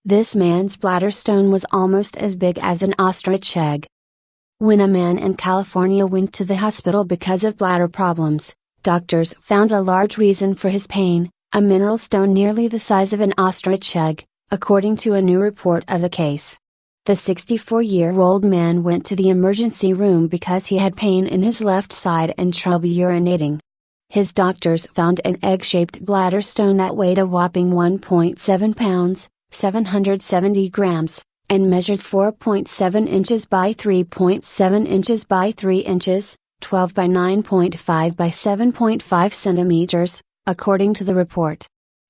This man's bladder stone was almost as big as an ostrich egg. When a man in California went to the hospital because of bladder problems, doctors found a large reason for his pain: a mineral stone nearly the size of an ostrich egg, according to a new report of the case. The 64-year-old man went to the emergency room because he had pain in his left side and trouble urinating. His doctors found an egg-shaped bladder stone that weighed a whopping 1.7 pounds, 770 grams, and measured 4.7 inches by 3.7 inches by 3 inches, 12 by 9.5 by 7.5 centimeters, according to the report.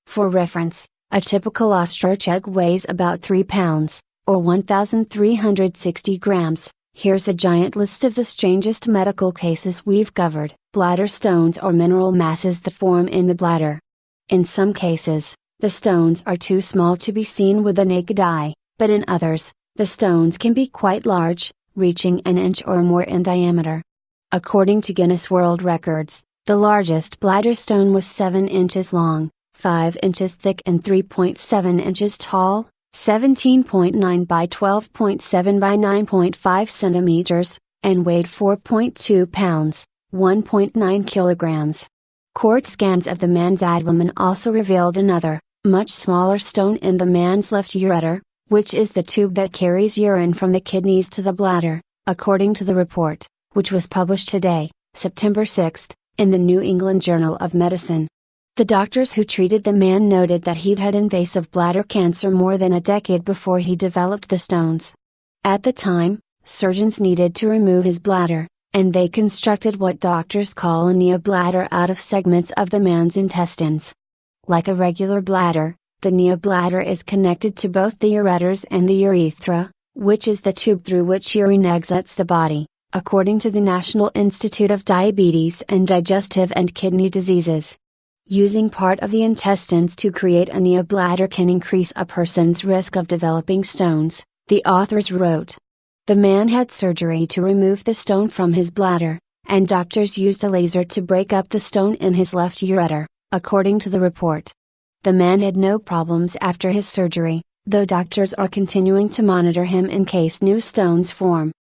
For reference, a typical ostrich egg weighs about 3 pounds, or 1,360 grams. Here's a giant list of the strangest medical cases we've covered. Bladder stones are mineral masses that form in the bladder. In some cases, the stones are too small to be seen with the naked eye, but in others, the stones can be quite large, reaching an inch or more in diameter. According to Guinness World Records, the largest bladder stone was 7 inches long, 5 inches thick and 3.7 inches tall, 17.9 by 12.7 by 9.5 centimeters, and weighed 4.2 pounds, 1.9 kilograms. Court scans of the man's abdomen also revealed another, much smaller stone in the man's left ureter, which is the tube that carries urine from the kidneys to the bladder, according to the report, which was published today, September 6, in the New England Journal of Medicine. The doctors who treated the man noted that he'd had invasive bladder cancer more than a decade before he developed the stones. At the time, surgeons needed to remove his bladder, and they constructed what doctors call a neobladder out of segments of the man's intestines. Like a regular bladder, the neobladder is connected to both the ureters and the urethra, which is the tube through which urine exits the body, according to the National Institute of Diabetes and Digestive and Kidney Diseases. Using part of the intestines to create a neobladder can increase a person's risk of developing stones, the authors wrote. The man had surgery to remove the stone from his bladder, and doctors used a laser to break up the stone in his left ureter, according to the report. The man had no problems after his surgery, though doctors are continuing to monitor him in case new stones form.